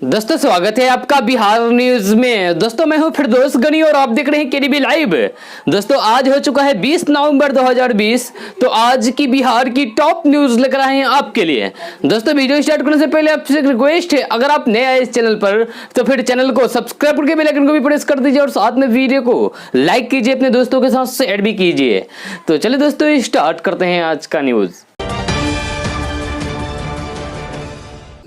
दोस्तों स्वागत है आपका बिहार न्यूज में। दोस्तों मैं हूं फिरदौस गनी और आप देख रहे हैं केडीबी लाइव। दोस्तों आज हो चुका है 20 नवंबर 2020। तो आज की बिहार की टॉप न्यूज लेकर आए हैं आपके लिए। दोस्तों वीडियो स्टार्ट करने से पहले आपसे एक रिक्वेस्ट है, अगर आप नए आए इस चैनल पर तो फिर चैनल को सब्सक्राइब करके बेल आइकन को भी प्रेस कर दीजिए और साथ में वीडियो को लाइक कीजिए, अपने दोस्तों के साथ शेयर भी कीजिए। तो चलिए दोस्तों स्टार्ट करते हैं आज का न्यूज।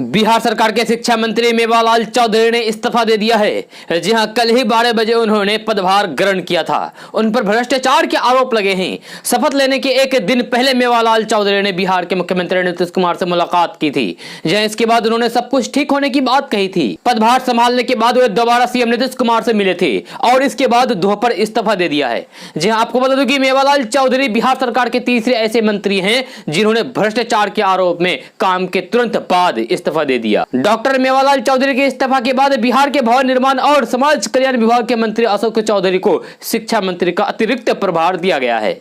बिहार सरकार के शिक्षा मंत्री मेवालाल चौधरी ने इस्तीफा दे दिया है। जी हां, कल ही 12 बजे उन्होंने पदभार ग्रहण किया था। उन पर भ्रष्टाचार के आरोप लगे हैं। शपथ लेने के एक दिन पहले मेवालाल चौधरी ने बिहार के मुख्यमंत्री नीतीश कुमार से मुलाकात की थी। जहां इसके बाद उन्होंने सब कुछ ठीक होने की बात कही थी। पदभार संभालने के बाद वे दोबारा सीएम नीतीश कुमार से मिले थे और इसके बाद दोपहर इस्तीफा दे दिया है। जी हां, आपको बता दूं कि मेवालाल चौधरी बिहार सरकार के तीसरे ऐसे मंत्री हैं जिन्होंने भ्रष्टाचार के आरोप में काम के तुरंत बाद इस्तीफा दे दिया। डॉक्टर मेवालाल चौधरी के इस्तीफा के बाद बिहार के भवन निर्माण और समाज कल्याण विभाग के मंत्री अशोक चौधरी को शिक्षा मंत्री का अतिरिक्त प्रभार दिया गया है।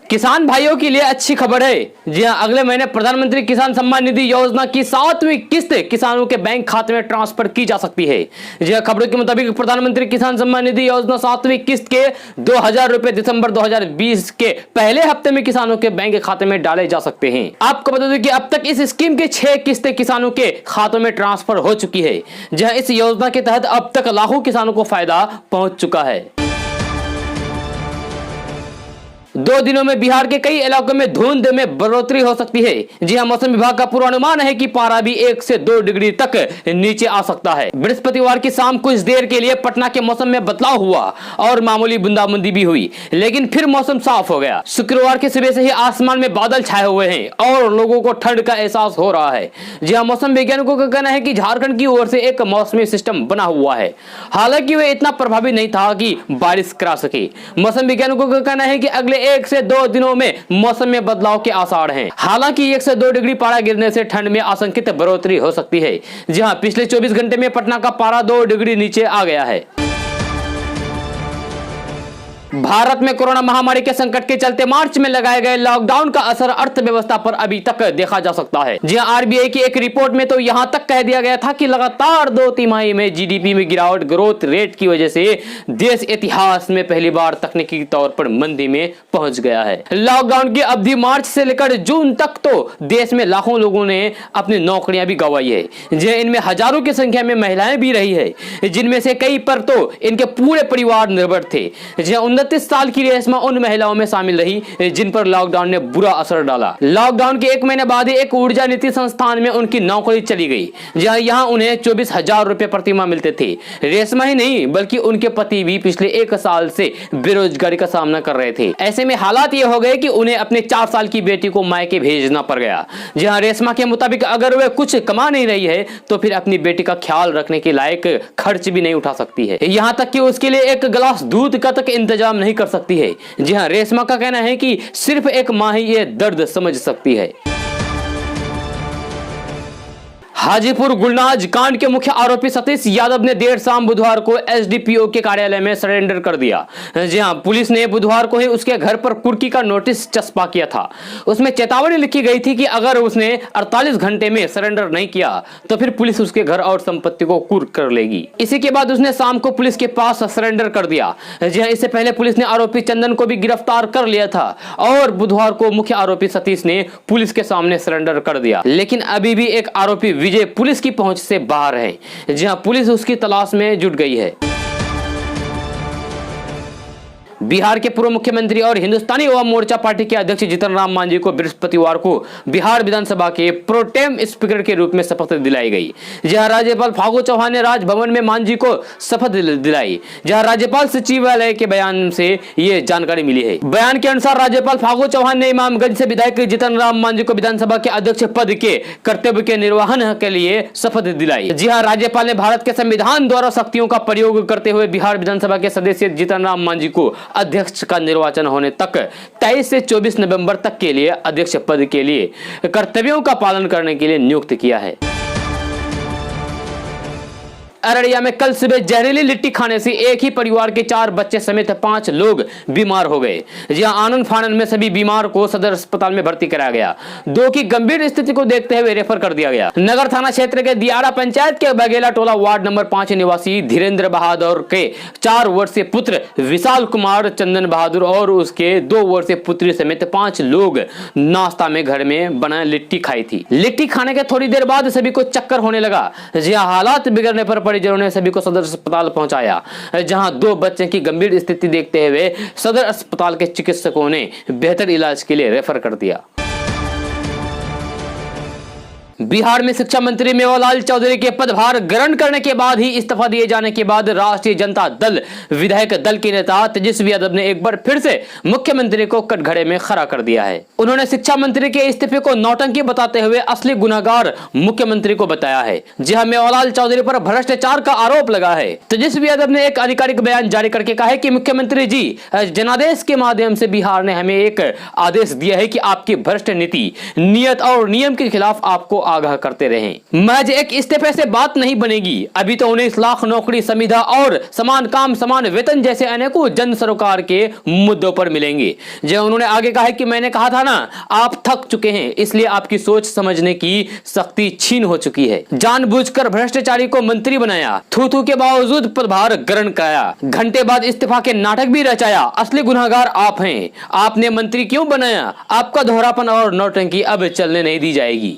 किसान भाइयों के लिए अच्छी खबर है। जी हां, अगले महीने प्रधानमंत्री किसान सम्मान निधि योजना की 7वीं किस्त किसानों के बैंक खाते में ट्रांसफर की जा सकती है। जी हां, खबरों के मुताबिक प्रधानमंत्री किसान सम्मान निधि योजना 7वीं किस्त के 2000 रुपए दिसंबर 2020 के पहले हफ्ते में किसानों के बैंक खाते में डाले जा सकते हैं। आपको बता दें कि अब तक इस स्कीम की 6 किस्तें किसानों के खातों में ट्रांसफर हो चुकी है। जी हां, इस योजना के तहत अब तक लाखों किसानों को फायदा पहुंच चुका है। 2 दिनों में बिहार के कई इलाकों में धुंध में बढ़ोतरी हो सकती है। जी हां, मौसम विभाग का पूर्वानुमान है कि पारा भी 1 से 2 डिग्री तक नीचे आ सकता है। बृहस्पतिवार की शाम कुछ देर के लिए पटना के मौसम में बदलाव हुआ और मामूली बूंदाबांदी भी हुई, लेकिन फिर मौसम साफ हो गया। शुक्रवार की सुबह से ही आसमान में बादल छाए हुए हैं और लोगों को ठंड का एहसास हो रहा है। जी हां, मौसम वैज्ञानिकों का कहना है कि झारखंड की ओर से एक मौसमी सिस्टम बना हुआ है। हालांकि वह इतना प्रभावी नहीं था कि बारिश करा सके। मौसम वैज्ञानिकों का कहना है कि अगले 1 से 2 दिनों में मौसम में बदलाव के आसार हैं। हालांकि 1 से 2 डिग्री पारा गिरने से ठंड में आशंकित बढ़ोतरी हो सकती है। जी हां, पिछले 24 घंटे में पटना का पारा 2 डिग्री नीचे आ गया है। भारत में कोरोना महामारी के संकट के चलते मार्च में लगाए गए लॉकडाउन का असर अर्थव्यवस्था पर अभी तक देखा जा सकता है। जी हां, आरबीआई की एक रिपोर्ट में तो यहां तक कह दिया गया था कि लगातार 2 तिमाही में जीडीपी में गिरावट ग्रोथ रेट की वजह से देश इतिहास में पहली बार तकनीकी तौर पर मंदी में पहुंच गया है। लॉकडाउन की अवधि मार्च से लेकर जून तक तो देश में लाखों लोगों ने अपनी नौकरियां भी गंवाई है। जी, इनमें हजारों की संख्या में महिलाएं भी रही है, जिनमें से कई पर तो इनके पूरे परिवार निर्भर थे। 29 साल की रेशमा उन महिलाओं में शामिल रही जिन पर लॉकडाउन ने बुरा असर डाला। लॉकडाउन के 1 महीने बाद ही एक ऊर्जा नीति संस्थान में उनकी नौकरी चली गई, जहां यहां उन्हें 24,000 रुपए प्रति माह मिलते थे। रेशमा ही नहीं बल्कि उनके पति भी पिछले 1 साल से बेरोजगारी का सामना कर रहे थे। ऐसे में हालात ये हो गए कि उन्हें अपने 4 साल की बेटी को मायके भेजना पड़ गया। जहां रेशमा के मुताबिक अगर वह कुछ कमा नहीं रही है तो फिर अपनी बेटी का ख्याल रखने के लायक खर्च भी नहीं उठा सकती है, यहां तक कि उसके लिए एक गिलास दूध का तक इंतजाम नहीं कर सकती है। जी हां, रेशमा का कहना है कि सिर्फ एक मां ही ये दर्द समझ सकती है। हाजीपुर गुलनाज कांड के मुख्य आरोपी सतीश यादव ने देर शाम बुधवार को एसडीपीओ के कार्यालय में सरेंडर कर दिया। जी हां, पुलिस ने बुधवार को ही उसके घर पर कुर्की का नोटिस चस्पा किया था। उसमें चेतावनी लिखी गई थी कि अगर उसने 48 घंटे में सरेंडर नहीं किया तो फिर पुलिस उसके घर और संपत्ति को कुर्क कर लेगी। इसी के बाद उसने शाम को पुलिस के पास सरेंडर कर दिया। जी हां, इससे पहले पुलिस ने आरोपी चंदन को भी गिरफ्तार कर लिया था और बुधवार को मुख्य आरोपी सतीश ने पुलिस के सामने सरेंडर कर दिया। लेकिन अभी भी एक आरोपी विजय पुलिस की पहुंच से बाहर है। जी हां, पुलिस उसकी तलाश में जुट गई है। बिहार के पूर्व मुख्यमंत्री और हिंदुस्तानी युवा मोर्चा पार्टी के अध्यक्ष जीतन राम मांझी को बृहस्पतिवार को बिहार विधानसभा के प्रोटेम स्पीकर के रूप में शपथ दिलाई गई। जहां राज्यपाल फागू चौहान ने राजभवन में मांझी को शपथ दिलाई। जहां राज्यपाल सचिवालय के बयान से ये जानकारी मिली है। बयान के अनुसार राज्यपाल फागू चौहान ने इमामगंज से विधायक जीतन राम मांझी को विधानसभा के अध्यक्ष पद के कर्तव्य के निर्वहन के लिए शपथ दिलाई। जी हां, राज्यपाल ने भारत के संविधान द्वारा शक्तियों का प्रयोग करते हुए बिहार विधानसभा के सदस्य जीतन राम मांझी को अध्यक्ष का निर्वाचन होने तक 23 से 24 नवंबर तक के लिए अध्यक्ष पद के लिए कर्तव्यों का पालन करने के लिए नियुक्त किया है। अररिया में कल सुबह जहरीली लिट्टी खाने से एक ही परिवार के 4 बच्चे समेत 5 लोग बीमार हो गए। जहां आनन फानन में सभी बीमार को सदर अस्पताल में भर्ती कराया गया। 2 की गंभीर स्थिति को देखते हुए रेफर कर दिया गया। नगर थाना क्षेत्र के दियारा पंचायत के बघेला टोला वार्ड नंबर 5 निवासी धीरेन्द्र बहादुर के 4 वर्षीय पुत्र विशाल कुमार चंदन बहादुर और उसके 2 वर्षीय पुत्री समेत 5 लोग नाश्ता में घर में बना लिट्टी खाई थी। लिट्टी खाने के थोड़ी देर बाद सभी को चक्कर होने लगा। जहां हालात बिगड़ने पर परिजनों ने सभी को सदर अस्पताल पहुंचाया, जहां 2 बच्चे की गंभीर स्थिति देखते हुए सदर अस्पताल के चिकित्सकों ने बेहतर इलाज के लिए रेफर कर दिया। बिहार में शिक्षा मंत्री मेवालाल चौधरी के पदभार ग्रहण करने के बाद ही इस्तीफा दिए जाने के बाद राष्ट्रीय जनता दल विधायक दल के नेता तेजस्वी यादव ने एक बार फिर से मुख्यमंत्री को कटघरे में खड़ा कर दिया है। उन्होंने शिक्षा मंत्री के इस्तीफे को नौटंकी बताते हुए असली गुनाहगार मुख्यमंत्री को बताया है। जहां मेवालाल चौधरी पर भ्रष्टाचार का आरोप लगा है। तेजस्वी यादव ने एक आधिकारिक बयान जारी करके कहा है कि मुख्यमंत्री जी, जनादेश के माध्यम से बिहार ने हमें एक आदेश दिया है कि आपकी भ्रष्ट नीति, नियत और नियम के खिलाफ आपको आगाह करते रहें। महज एक इस्तीफे से बात नहीं बनेगी। अभी तो 19 लाख नौकरी, संविदा और समान काम समान वेतन जैसे अनेकों जन सरोकार के मुद्दों पर मिलेंगे। जो उन्होंने आगे कहा है कि मैंने कहा था ना, आप थक चुके हैं, इसलिए आपकी सोच समझने की शक्ति छीन हो चुकी है। जानबूझकर भ्रष्टाचारी को मंत्री बनाया, थू के बावजूद पदभार ग्रहण कराया, घंटे बाद इस्तीफा के नाटक भी रचाया। असली गुनाहगार आप हैं। आपने मंत्री क्यों बनाया? आपका दोहरापन और नौटंकी अब चलने नहीं दी जाएगी।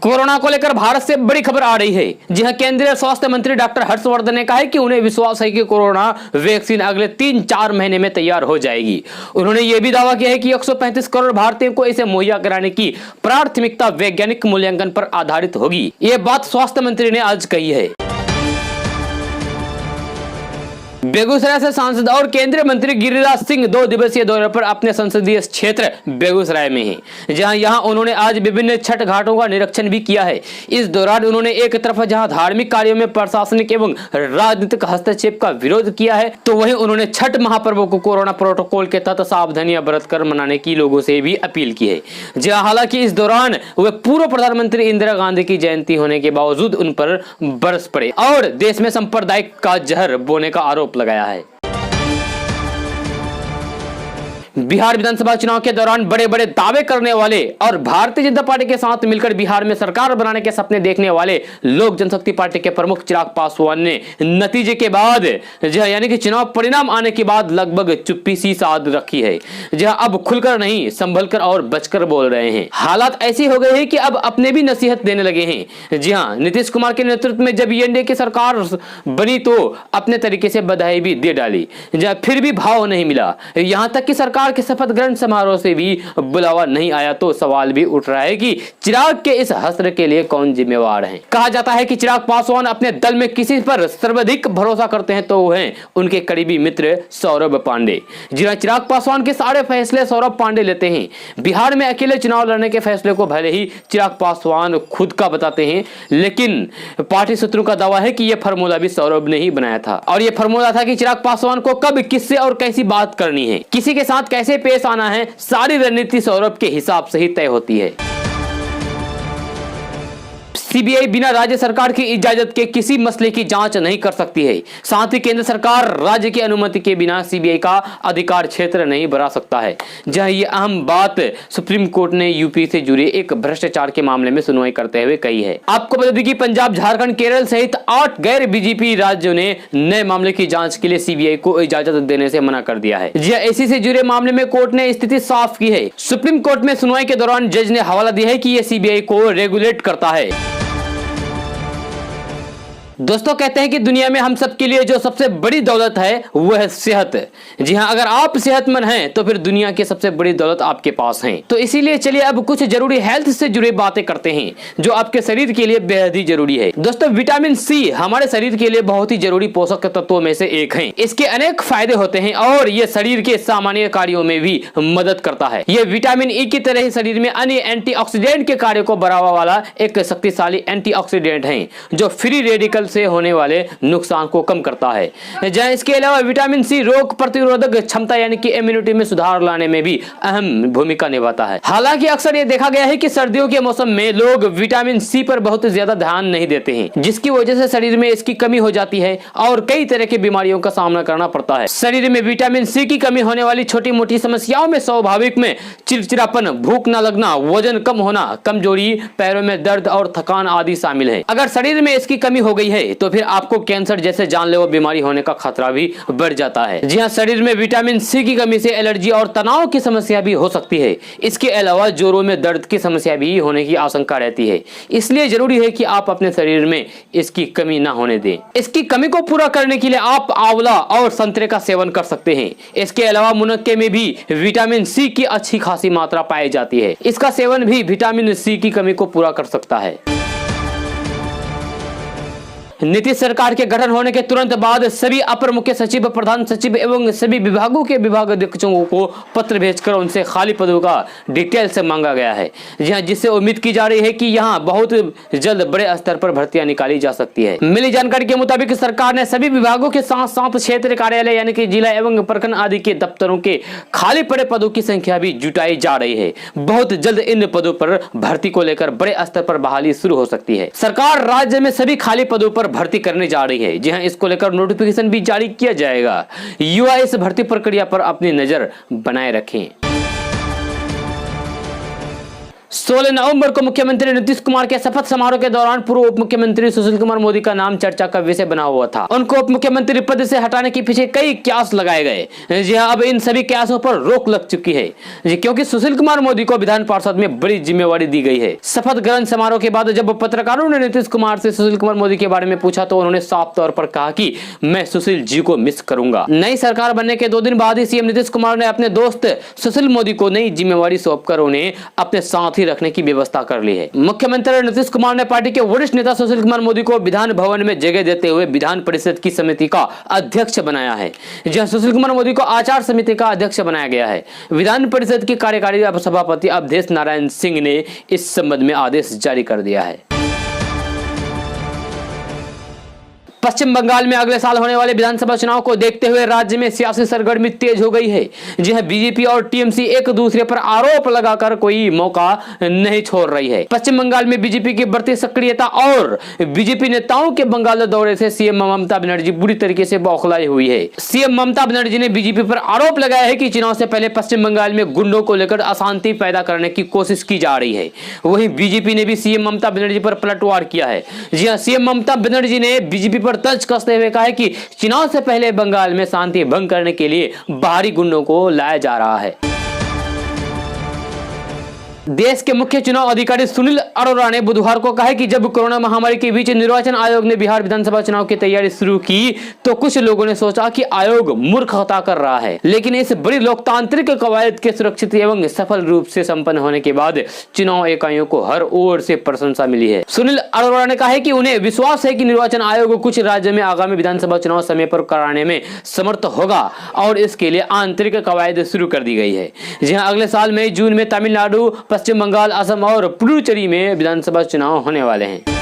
कोरोना को लेकर भारत से बड़ी खबर आ रही है। जी हां, केंद्रीय स्वास्थ्य मंत्री डॉक्टर हर्षवर्धन ने कहा है कि उन्हें विश्वास है कि कोरोना वैक्सीन अगले 3-4 महीने में तैयार हो जाएगी। उन्होंने यह भी दावा किया है कि 135 करोड़ भारतीयों को इसे मुहैया कराने की प्राथमिकता वैज्ञानिक मूल्यांकन पर आधारित होगी। ये बात स्वास्थ्य मंत्री ने आज कही है। बेगूसराय से सांसद और केंद्रीय मंत्री गिरिराज सिंह 2 दिवसीय दौरे पर अपने संसदीय क्षेत्र बेगूसराय में हैं। जहां यहां उन्होंने आज विभिन्न छठ घाटों का निरीक्षण भी किया है। इस दौरान उन्होंने एक तरफ जहां धार्मिक कार्यों में प्रशासनिक एवं राजनीतिक हस्तक्षेप का विरोध किया है, तो वहीं उन्होंने छठ महापर्व को कोरोना प्रोटोकॉल के तहत सावधानियां बरतकर मनाने की लोगों से भी अपील की है। जहां हालांकि इस दौरान वे पूर्व प्रधानमंत्री इंदिरा गांधी की जयंती होने के बावजूद उन पर बरस पड़े और देश में सांप्रदायिक का जहर बोने का आरोप लगाया है। बिहार विधानसभा चुनाव के दौरान बड़े बड़े दावे करने वाले और भारतीय जनता पार्टी के साथ मिलकर बिहार में सरकार बनाने के सपने देखने वाले लोक जनशक्ति पार्टी के प्रमुख चिराग पासवान ने नतीजे के बाद यानी कि चुनाव परिणाम आने के बाद लगभग चुप्पी सी साध रखी है। जहां अब खुलकर नहीं, संभलकर और बचकर बोल रहे हैं। हालात ऐसी हो गए हैं कि अब अपने भी नसीहत देने लगे हैं। जी हां, नीतीश कुमार के नेतृत्व में जब एनडीए की सरकार बनी तो अपने तरीके से बधाई भी दे डाली, जहां फिर भी भाव नहीं मिला। यहां तक कि सरकार के शपथ ग्रहण समारोह से भी बुलावा नहीं आया, तो सवाल भी उठ रहा है कि चिराग के इस हश्र के लिए कौन जिम्मेवार है। कहा जाता है कि चिराग पासवान अपने दल में किसी पर सर्वाधिक भरोसा करते हैं तो वो हैं उनके करीबी मित्र सौरभ पांडे। जिन्हें चिराग पासवान के सारे फैसले सौरभ पांडे लेते हैं। बिहार में अकेले चुनाव लड़ने के फैसले को भले ही चिराग पासवान खुद का बताते हैं, लेकिन पार्टी सूत्रों का दावा है कि यह फार्मूला भी सौरभ ने ही बनाया था। और यह फार्मूला था कि चिराग पासवान को कब, किससे और कैसी बात करनी है, किसी के साथ कैसे पेश आना है, सारी रणनीति सौरभ के हिसाब से ही तय होती है। सीबीआई बिना राज्य सरकार की इजाजत के किसी मसले की जांच नहीं कर सकती है। साथ ही केंद्र सरकार राज्य की अनुमति के बिना सीबीआई का अधिकार क्षेत्र नहीं बढ़ा सकता है। जहां ये अहम बात सुप्रीम कोर्ट ने यूपी से जुड़े एक भ्रष्टाचार के मामले में सुनवाई करते हुए कही है। आपको बता दें कि पंजाब, झारखंड, केरल सहित 8 गैर बीजेपी राज्यों ने नए मामले की जांच के लिए सीबीआई को इजाजत देने से मना कर दिया है। जी इसी से जुड़े मामले में कोर्ट ने स्थिति साफ की है। सुप्रीम कोर्ट में सुनवाई के दौरान जज ने हवाला दिया है कि यह सीबीआई को रेगुलेट करता है। दोस्तों, कहते हैं कि दुनिया में हम सब के लिए जो सबसे बड़ी दौलत है वो है सेहत। जी हाँ, अगर आप सेहतमंद हैं तो फिर दुनिया की सबसे बड़ी दौलत आपके पास है। तो इसीलिए चलिए अब कुछ जरूरी हेल्थ से जुड़ी बातें करते हैं जो आपके शरीर के लिए बेहद ही जरूरी है। दोस्तों, विटामिन सी हमारे शरीर के लिए बहुत ही जरूरी पोषक तत्वों में से एक है। इसके अनेक फायदे होते हैं और ये शरीर के सामान्य कार्यों में भी मदद करता है। ये विटामिन ई की तरह ही शरीर में अन्य एंटीऑक्सीडेंट के कार्य को बढ़ावा वाला एक शक्तिशाली एंटीऑक्सीडेंट है जो फ्री रेडिकल से होने वाले नुकसान को कम करता है। जहां इसके अलावा विटामिन सी रोग प्रतिरोधक क्षमता यानी कि इम्यूनिटी में सुधार लाने में भी अहम भूमिका निभाता है। हालांकि अक्सर ये देखा गया है कि सर्दियों के मौसम में लोग विटामिन सी पर बहुत ज्यादा ध्यान नहीं देते हैं, जिसकी वजह से शरीर में इसकी कमी हो जाती है और कई तरह की बीमारियों का सामना करना पड़ता है। शरीर में विटामिन सी की कमी होने वाली छोटी मोटी समस्याओं में स्वाभाविक में चिड़चिड़ापन, भूख न लगना, वजन कम होना, कमजोरी, पैरों में दर्द और थकान आदि शामिल है। अगर शरीर में इसकी कमी हो गई है तो फिर आपको कैंसर जैसे जानलेवा बीमारी होने का खतरा भी बढ़ जाता है। जी हाँ, शरीर में विटामिन सी की कमी से एलर्जी और तनाव की समस्या भी हो सकती है। इसके अलावा जोड़ों में दर्द की समस्या भी होने की आशंका रहती है। इसलिए जरूरी है कि आप अपने शरीर में इसकी कमी ना होने दें। इसकी कमी को पूरा करने के लिए आप आंवला और संतरे का सेवन कर सकते हैं। इसके अलावा मुनक्के में भी विटामिन सी की अच्छी खासी मात्रा पाई जाती है। इसका सेवन भी विटामिन सी की कमी को पूरा कर सकता है। नीतीश सरकार के गठन होने के तुरंत बाद सभी अपर मुख्य सचिव, प्रधान सचिव एवं सभी विभागों के विभागाध्यक्षों को पत्र भेजकर उनसे खाली पदों का डिटेल से मांगा गया है। जी हाँ, जिससे उम्मीद की जा रही है कि यहां बहुत जल्द बड़े स्तर पर भर्तियां निकाली जा सकती है। मिली जानकारी के मुताबिक सरकार ने सभी विभागों के साथ साथ क्षेत्रीय कार्यालय यानी कि जिला एवं प्रखंड आदि के दफ्तरों के खाली पड़े पदों की संख्या भी जुटाई जा रही है। बहुत जल्द इन पदों पर भर्ती को लेकर बड़े स्तर पर बहाली शुरू हो सकती है। सरकार राज्य में सभी खाली पदों पर भर्ती करने जा रही है। जी हां, इसको लेकर नोटिफिकेशन भी जारी किया जाएगा। युवा इस भर्ती प्रक्रिया पर अपनी नजर बनाए रखें। 16 नवंबर को मुख्यमंत्री नीतीश कुमार के शपथ समारोह के दौरान पूर्व उप मुख्यमंत्री सुशील कुमार मोदी का नाम चर्चा का विषय बना हुआ था। उनको उप मुख्यमंत्री पद से हटाने के पीछे कई कयास लगाए गए। जी हाँ, अब इन सभी कयासों पर रोक लग चुकी है जी, क्योंकि सुशील कुमार मोदी को विधान पार्षद में बड़ी जिम्मेवारी दी गई है। शपथ ग्रहण समारोह के बाद जब पत्रकारों ने नीतीश कुमार से सुशील कुमार मोदी के बारे में पूछा तो उन्होंने साफ तौर पर कहा कि मैं सुशील जी को मिस करूंगा। नई सरकार बनने के 2 दिन बाद ही सीएम नीतीश कुमार ने अपने दोस्त सुशील मोदी को नई जिम्मेवारी सौंपकर उन्हें अपने साथ ही रखने की व्यवस्था कर ली है। मुख्यमंत्री नीतीश कुमार ने पार्टी के वरिष्ठ नेता सुशील कुमार मोदी को विधान भवन में जगह देते हुए विधान परिषद की समिति का अध्यक्ष बनाया है। जहां सुशील कुमार मोदी को आचार समिति का अध्यक्ष बनाया गया है। विधान परिषद की कार्यकारी सभापति अवधेश नारायण सिंह ने इस संबंध में आदेश जारी कर दिया है। पश्चिम बंगाल में अगले साल होने वाले विधानसभा चुनाव को देखते हुए राज्य में सियासी सरगर्मी तेज हो गई है। जी हां, बीजेपी और टीएमसी एक दूसरे पर आरोप लगाकर कोई मौका नहीं छोड़ रही है। पश्चिम बंगाल में बीजेपी की बढ़ती सक्रियता और बीजेपी नेताओं के बंगाल दौरे से सीएम ममता बनर्जी बुरी तरीके से बौखलाई हुई है। सीएम ममता बनर्जी ने बीजेपी पर आरोप लगाया है कि चुनाव से पहले पश्चिम बंगाल में गुंडों को लेकर अशांति पैदा करने की कोशिश की जा रही है। वहीं बीजेपी ने भी सीएम ममता बनर्जी पर पलटवार किया है। जी हां, सीएम ममता बनर्जी ने बीजेपी पर तंज कसते हुए कहा है कि चुनाव से पहले बंगाल में शांति भंग करने के लिए बाहरी गुंडों को लाया जा रहा है। देश के मुख्य चुनाव अधिकारी सुनील अरोड़ा ने बुधवार को कहा कि जब कोरोना महामारी के बीच निर्वाचन आयोग ने बिहार विधानसभा चुनाव की तैयारी शुरू की तो कुछ लोगों ने सोचा कि आयोग मूर्खता कर रहा है, लेकिन इस बड़ी लोकतांत्रिक कवायद के सुरक्षित एवं सफल रूप से संपन्न होने के बाद चुनाव इकाइयों को हर ओर से प्रशंसा मिली है। सुनील अरोड़ा ने कहा कि उन्हें विश्वास है कि निर्वाचन आयोग कुछ राज्य में आगामी विधानसभा चुनाव समय पर कराने में समर्थ होगा और इसके लिए आंतरिक कवायद शुरू कर दी गई है। जी हाँ, अगले साल मई जून में तमिलनाडु, पश्चिम बंगाल, असम और पुडुचेरी में विधानसभा चुनाव होने वाले हैं।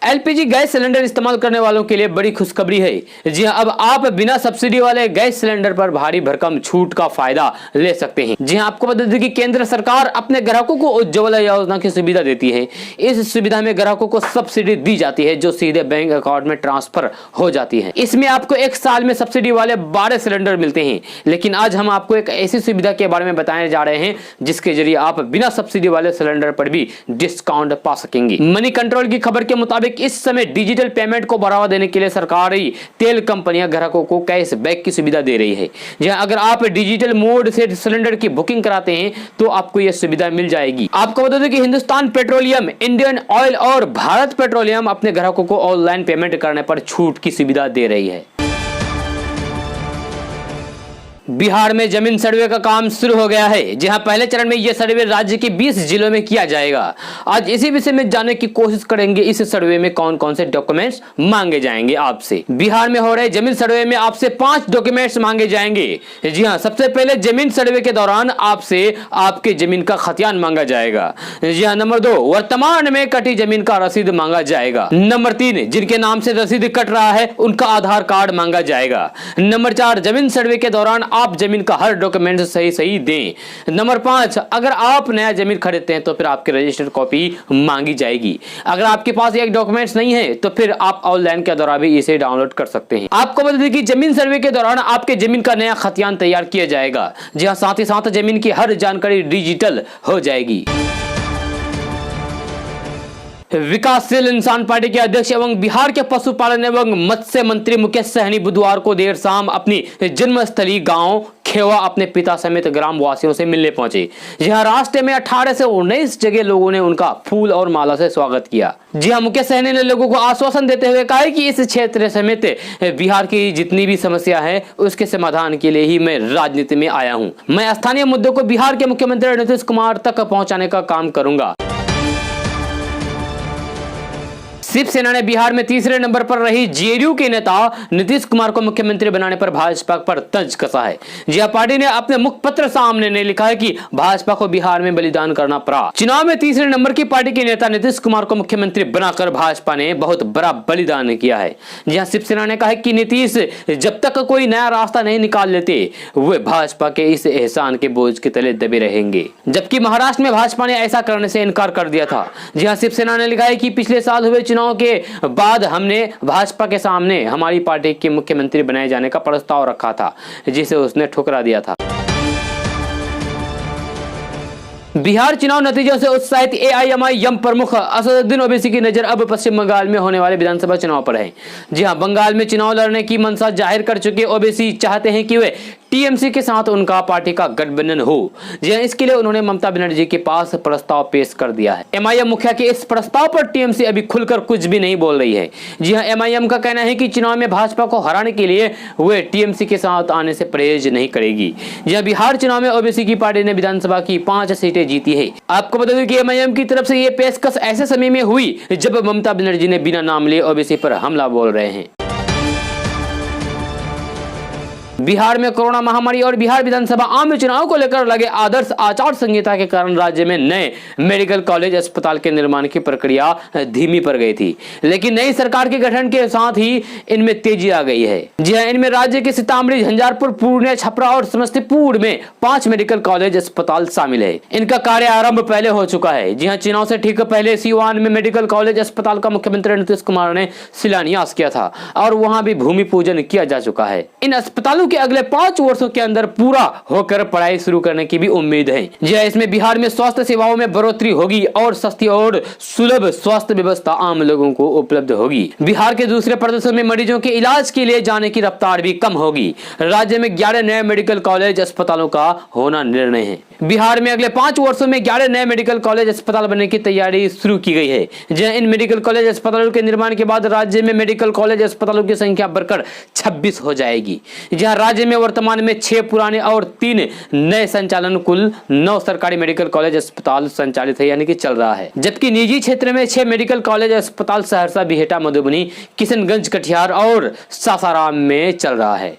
एलपीजी गैस सिलेंडर इस्तेमाल करने वालों के लिए बड़ी खुशखबरी है। जी हां, अब आप बिना सब्सिडी वाले गैस सिलेंडर पर भारी भरकम छूट का फायदा ले सकते हैं। जी हां, आपको बता दें कि केंद्र सरकार अपने ग्राहकों को उज्ज्वला योजना की सुविधा देती है। इस सुविधा में ग्राहकों को सब्सिडी दी जाती है जो सीधे बैंक अकाउंट में ट्रांसफर हो जाती है। इसमें आपको 1 साल में सब्सिडी वाले 12 सिलेंडर मिलते हैं। लेकिन आज हम आपको एक ऐसी सुविधा के बारे में बताने जा रहे हैं जिसके जरिए आप बिना सब्सिडी वाले सिलेंडर पर भी डिस्काउंट पा सकेंगे। मनी कंट्रोल की खबर के मुताबिक इस समय डिजिटल पेमेंट को बढ़ावा देने के लिए सरकारी तेल कंपनियां ग्राहकों को कैशबैक की सुविधा दे रही है। जहां अगर आप डिजिटल मोड से सिलेंडर की बुकिंग कराते हैं तो आपको यह सुविधा मिल जाएगी। आपको बता दें कि हिंदुस्तान पेट्रोलियम, इंडियन ऑयल और भारत पेट्रोलियम अपने ग्राहकों को ऑनलाइन पेमेंट करने पर छूट की सुविधा दे रही है। बिहार में जमीन सर्वे का काम शुरू हो गया है। जहां पहले चरण में यह सर्वे राज्य के 20 जिलों में किया जाएगा। आज इसी विषय में जानने की कोशिश करेंगे इस सर्वे में कौन कौन से डॉक्यूमेंट्स मांगे जाएंगे आपसे। बिहार में हो रहे जमीन सर्वे में आपसे 5 डॉक्यूमेंट्स मांगे जाएंगे। जी हां, सबसे पहले जमीन सर्वे के दौरान आपसे आपके जमीन का खतियान मांगा जाएगा। जी हां, नंबर 2, वर्तमान में कटी जमीन का रसीद मांगा जाएगा। नंबर 3, जिनके नाम से रसीद कट रहा है उनका आधार कार्ड मांगा जाएगा। नंबर 4, जमीन सर्वे के दौरान आप जमीन का हर डॉक्यूमेंट सही दें। नंबर 5, अगर आप नया जमीन खरीदते हैं तो फिर आपकी रजिस्टर्ड कॉपी मांगी जाएगी। अगर आपके पास एक डॉक्यूमेंट्स नहीं है तो फिर आप ऑनलाइन के द्वारा भी इसे डाउनलोड कर सकते हैं। आपको बता दें कि जमीन सर्वे के दौरान आपके जमीन का नया खतियान तैयार किया जाएगा। जी हां, साथ ही साथ जमीन की हर जानकारी डिजिटल हो जाएगी। विकासशील इंसान पार्टी के अध्यक्ष एवं बिहार के पशुपालन एवं मत्स्य मंत्री मुकेश सहनी बुधवार को देर शाम अपनी जन्मस्थली गांव खेवा अपने पिता समेत ग्राम वासियों से मिलने पहुंचे। जहां रास्ते में 18 से 19 जगह लोगों ने उनका फूल और माला से स्वागत किया। जी हां, मुकेश सहनी ने लोगों को आश्वासन देते हुए कहा कि इस क्षेत्र समेत बिहार की जितनी भी समस्या है उसके समाधान के लिए ही मैं राजनीति में आया हूं। मैं स्थानीय मुद्दों को बिहार के मुख्यमंत्री नीतीश कुमार तक पहुंचाने का काम करूंगा। शिवसेना ने बिहार में तीसरे नंबर पर रही जेडीयू के नेता नीतीश कुमार को मुख्यमंत्री बनाने पर भाजपा पर तंज कसा है। जी हां, पार्टी ने अपने मुखपत्र सामने ने लिखा है कि भाजपा को बिहार में बलिदान करना पड़ा। चुनाव में तीसरे नंबर की पार्टी के नेता नीतीश कुमार को मुख्यमंत्री बनाकर भाजपा ने बहुत बड़ा बलिदान किया है। जी हां, शिवसेना ने कहा कि नीतीश जब तक कोई नया रास्ता नहीं निकाल लेते वे भाजपा के इस एहसान के बोझ के तले दबे रहेंगे। जबकि महाराष्ट्र में भाजपा ने ऐसा करने से इनकार कर दिया था। जी हां, शिवसेना ने लिखा है कि पिछले साल हुए चुनाव के बाद हमने भाजपा के सामने हमारी पार्टी के मुख्यमंत्री बनाए जाने का प्रस्ताव रखा था, जिसे उसने ठुकरा दिया था। बिहार चुनाव नतीजों से उत्साहित एआईएमआईएम प्रमुख असदुद्दीन ओवैसी की नजर अब पश्चिम बंगाल में होने वाले विधानसभा चुनाव पर है। जी हां, बंगाल में चुनाव लड़ने की मंशा जाहिर कर चुके ओवैसी चाहते हैं कि वे टीएमसी के साथ उनका पार्टी का गठबंधन हो। जी हां, इसके लिए उन्होंने ममता बनर्जी के पास प्रस्ताव पेश कर दिया है। एमआईएम मुखिया के इस प्रस्ताव पर टीएमसी अभी खुलकर कुछ भी नहीं बोल रही है। जी हां, एमआईएम का कहना है कि चुनाव में भाजपा को हराने के लिए वे टीएमसी के साथ आने से परहेज नहीं करेगी। जी हां, बिहार चुनाव में ओवैसी की पार्टी ने विधानसभा की 5 सीटें जीती है। आपको बता दें कि एमआईएम की तरफ से यह पेशकश ऐसे समय में हुई जब ममता बनर्जी ने बिना नाम लिए ओवैसी पर हमला बोल रहे हैं। बिहार में कोरोना महामारी और बिहार विधानसभा आम चुनाव को लेकर लगे आदर्श आचार संहिता के कारण राज्य में नए मेडिकल कॉलेज अस्पताल के निर्माण की प्रक्रिया धीमी पड़ गई थी, लेकिन नई सरकार के गठन के साथ ही इनमें तेजी आ गई है। जी हां, इनमें राज्य के सीतामढ़ी, झंझारपुर, पूर्णिया, छपरा और समस्तीपुर में 5 मेडिकल कॉलेज अस्पताल शामिल है। इनका कार्य आरंभ पहले हो चुका है। जी हां, चुनाव से ठीक पहले सीवान में मेडिकल कॉलेज अस्पताल का मुख्यमंत्री नीतीश कुमार ने शिलान्यास किया था और वहां भी भूमि पूजन किया जा चुका है। इन अस्पतालों के अगले 5 वर्षों के अंदर पूरा होकर पढ़ाई शुरू करने की भी उम्मीद है। जी हां, इसमें बिहार में स्वास्थ्य सेवाओं में बढ़ोतरी होगी और सस्ती और सुलभ स्वास्थ्य व्यवस्था आम लोगों को उपलब्ध होगी। बिहार के दूसरे प्रदेशों में मरीजों के इलाज के लिए जाने की रफ्तार भी कम होगी। राज्य में 11 नए मेडिकल कॉलेज अस्पतालों का होना निर्णय है। बिहार में अगले 5 वर्षों में 11 नए मेडिकल कॉलेज अस्पताल बनने की तैयारी शुरू की गई है। जहां इन मेडिकल कॉलेज अस्पतालों के निर्माण के बाद राज्य में मेडिकल कॉलेज अस्पतालों की संख्या बढ़कर 26 हो जाएगी। जहां राज्य में वर्तमान में 6 पुराने और 3 नए संचालन, कुल 9 सरकारी मेडिकल कॉलेज अस्पताल संचालित है, यानी कि चल रहा है। जबकि निजी क्षेत्र में 6 मेडिकल कॉलेज अस्पताल सहरसा, बिहेटा, मधुबनी, किशनगंज, कटिहार और सासाराम में चल रहा है।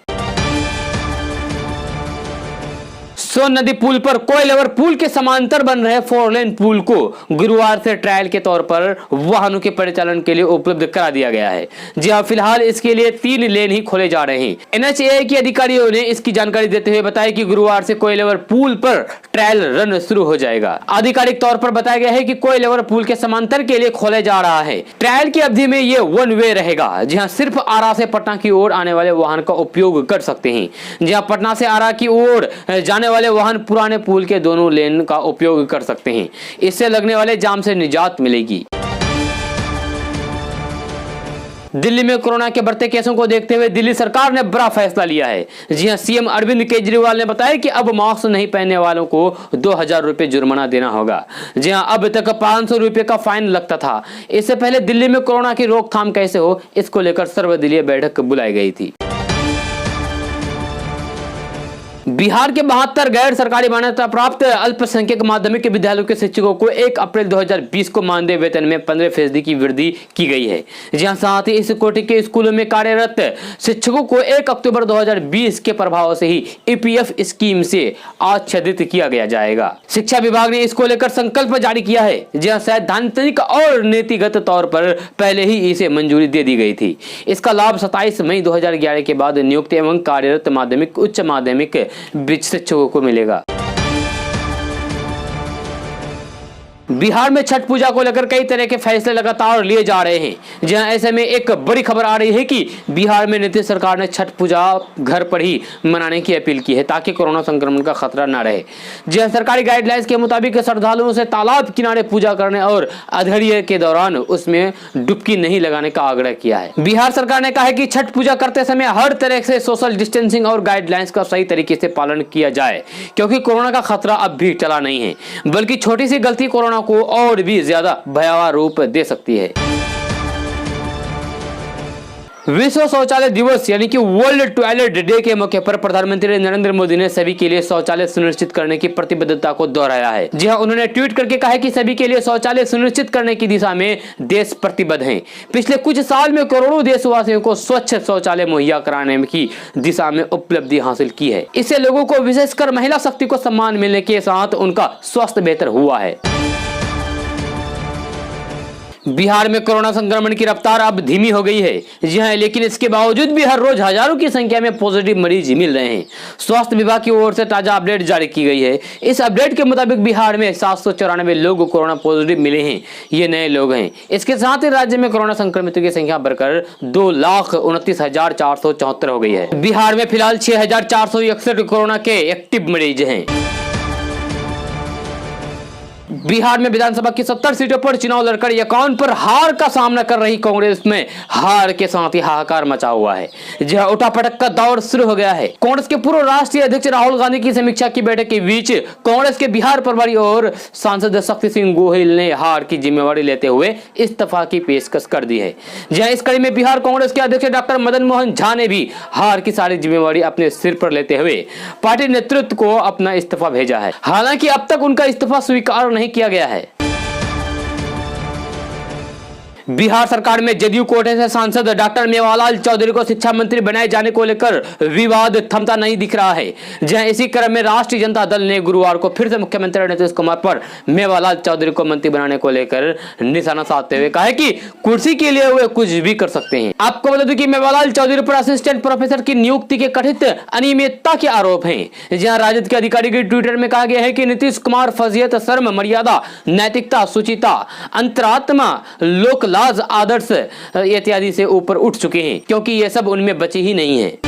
सोन नदी पुल पर कोयलेवर पुल के समांतर बन रहे 4 लेन पुल को गुरुवार से ट्रायल के तौर पर वाहनों के परिचालन के लिए उपलब्ध करा दिया गया है। जी हां, फिलहाल इसके लिए 3 लेन ही खोले जा रहे हैं। एनएचएआई के अधिकारियों ने इसकी जानकारी देते हुए बताया कि गुरुवार से कोयलेवर पुल पर ट्रायल रन शुरू हो जाएगा। आधिकारिक तौर पर बताया गया है कि कोयलेवर पुल के समांतर के लिए खोले जा रहा है। ट्रायल की अवधि में ये 1 वे रहेगा। जी हां, सिर्फ आरा से पटना की ओर आने वाले वाहन का उपयोग कर सकते हैं। जी हां, पटना से आरा की ओर जाने वाले वाहन पुराने पुल के दोनों लेन का उपयोग कर सकते हैं। इससे लगने वाले जाम से निजात मिलेगी। दिल्ली में कोरोना के बढ़ते केसों को देखते हुए दिल्ली सरकार ने बड़ा फैसला लिया है। जी हां, सीएम अरविंद केजरीवाल ने बताया कि अब मास्क नहीं पहनने वालों को 2000 रुपए जुर्माना देना होगा। जी हां, अब तक 500 रुपए का फाइन लगता था। इससे पहले दिल्ली में कोरोना की रोकथाम कैसे हो, इसको लेकर सर्वदलीय बैठक बुलाई गई थी। बिहार के 72 गैर सरकारी मान्यता प्राप्त अल्पसंख्यक माध्यमिक विद्यालयों के शिक्षकों को 1 अप्रैल 2020 को मानदेय वेतन में 15% की वृद्धि की गई है। जहां साथ ही इस कोटि के स्कूलों में कार्यरत शिक्षकों को 1 अक्टूबर 2020 के प्रभाव से ही ईपीएफ स्कीम से आच्छादित किया गया जाएगा। शिक्षा विभाग ने इसको लेकर संकल्प जारी किया है, जहां सैद्धांतिक और नीतिगत तौर पर पहले ही इसे मंजूरी दे दी गई थी। इसका लाभ 27 मई 2011 के बाद नियुक्त एवं कार्यरत माध्यमिक उच्च माध्यमिक बीच शिक्षकों को मिलेगा। बिहार में छठ पूजा को लेकर कई तरह के फैसले लगातार लिए जा रहे हैं। जहां ऐसे में एक बड़ी खबर आ रही है कि बिहार में नीतीश सरकार ने छठ पूजा घर पर ही मनाने की अपील की है ताकि कोरोना संक्रमण का खतरा न रहे। जहां सरकारी गाइडलाइंस के मुताबिक श्रद्धालुओं से तालाब किनारे पूजा करने और अधेड़िये के दौरान उसमें डुबकी नहीं लगाने का आग्रह किया है। बिहार सरकार ने कहा है कि छठ पूजा करते समय हर तरह से सोशल डिस्टेंसिंग और गाइडलाइंस का सही तरीके से पालन किया जाए, क्योंकि कोरोना का खतरा अब भी टला नहीं है, बल्कि छोटी सी गलती कोरोना को और भी ज्यादा भयावह रूप दे सकती है। विश्व शौचालय दिवस यानी कि वर्ल्ड टॉयलेट डे के मौके पर प्रधानमंत्री नरेंद्र मोदी ने सभी के लिए शौचालय सुनिश्चित करने की प्रतिबद्धता को दोहराया है। जी हां, उन्होंने ट्वीट करके कहा है कि सभी के लिए शौचालय सुनिश्चित करने की दिशा में देश प्रतिबद्ध है। पिछले कुछ साल में करोड़ों देशवासियों को स्वच्छ शौचालय मुहैया कराने की दिशा में उपलब्धि हासिल की है। इससे लोगों को, विशेषकर महिला शक्ति को सम्मान मिलने के साथ उनका स्वास्थ्य बेहतर हुआ है। बिहार में कोरोना संक्रमण की रफ्तार अब धीमी हो गई है। जी हां, लेकिन इसके बावजूद भी हर रोज हजारों की संख्या में पॉजिटिव मरीज मिल रहे हैं। स्वास्थ्य विभाग की ओर से ताजा अपडेट जारी की गई है। इस अपडेट के मुताबिक बिहार में 794 लोग कोरोना पॉजिटिव मिले हैं। ये नए लोग हैं। इसके साथ ही राज्य में कोरोना संक्रमितों की संख्या बढ़कर 2,29,474 हो गई है। बिहार में फिलहाल 6,461 कोरोना के एक्टिव मरीज हैं। बिहार में विधानसभा की 70 सीटों पर चुनाव लड़कर 51 पर हार का सामना कर रही कांग्रेस में हार के साथ ही हाहाकार मचा हुआ है। जहां उठापटक का दौर शुरू हो गया है। कांग्रेस के पूर्व राष्ट्रीय अध्यक्ष राहुल गांधी की समीक्षा की बैठक के बीच कांग्रेस के बिहार प्रभारी और सांसद शक्ति सिंह गोहिल ने हार की जिम्मेवारी लेते हुए इस्तीफा की पेशकश कर दी है। जहां इस कड़ी में बिहार कांग्रेस के अध्यक्ष डॉक्टर मदन मोहन झा ने भी हार की सारी जिम्मेवारी अपने सिर पर लेते हुए पार्टी नेतृत्व को अपना इस्तीफा भेजा है। हालांकि अब तक उनका इस्तीफा स्वीकार नहीं किया गया है। बिहार सरकार में जदयू कोटे से सांसद डॉक्टर मेवालाल चौधरी को शिक्षा मंत्री बनाए जाने को लेकर विवाद थमता नहीं दिख रहा है। जहां इसी क्रम में राष्ट्रीय जनता दल ने गुरुवार को फिर से मुख्यमंत्री नीतीश कुमार पर मेवालाल चौधरी को मंत्री बनाने को लेकर निशाना साधते हुए कहा है कि कुर्सी के लिए वे कुछ भी कर सकते हैं। आपको बता दूं कि मेवालाल चौधरी पर असिस्टेंट प्रोफेसर की नियुक्ति के कथित अनियमितता के आरोप हैं। जहां राजद के अधिकारी के ट्विटर में कहा गया है कि नीतीश कुमार फजीयत, शर्म, मर्यादा, नैतिकता, सुचिता, अंतरात्मा, लोक आदर्श इत्यादि से ऊपर उठ चुके हैं, क्योंकि ये सब उनमें बचे ही नहीं है।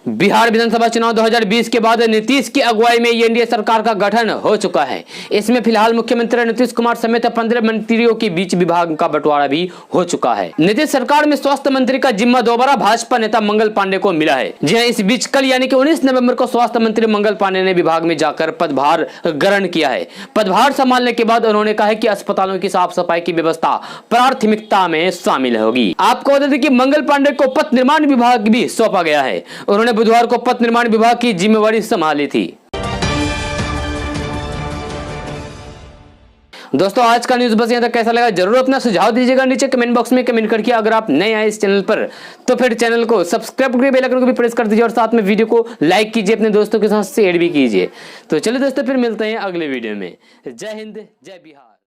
बिहार विधानसभा चुनाव 2020 के बाद नीतीश की अगुवाई में एनडीए सरकार का गठन हो चुका है। इसमें फिलहाल मुख्यमंत्री नीतीश कुमार समेत 15 मंत्रियों के बीच विभाग का बंटवारा भी हो चुका है। नीतीश सरकार में स्वास्थ्य मंत्री का जिम्मा दोबारा भाजपा नेता मंगल पांडे को मिला है। जी हां, इस बीच कल यानी कि 19 नवंबर को स्वास्थ्य मंत्री मंगल पांडे ने विभाग में जाकर पदभार ग्रहण किया है। पदभार संभालने के बाद उन्होंने कहा है कि अस्पतालों की साफ सफाई की व्यवस्था प्राथमिकता में शामिल होगी। आपको बता दें कि मंगल पांडे को पथ निर्माण विभाग भी सौंपा गया है। उन्होंने बुधवार को पथ निर्माण विभाग की जिम्मेवारी संभाली थी। दोस्तों, आज का न्यूज बस यहाँ तक। कैसा लगा जरूर अपना सुझाव दीजिएगा नीचे कमेंट बॉक्स में कमेंट करके। अगर आप नए आए इस चैनल पर तो फिर चैनल को सब्सक्राइब करके बेल आइकन को भी प्रेस कर दीजिए और साथ में वीडियो को लाइक कीजिए, अपने दोस्तों के साथ शेयर भी कीजिए। तो चलिए दोस्तों, फिर मिलते हैं अगले वीडियो में। जय हिंद, जय बिहार।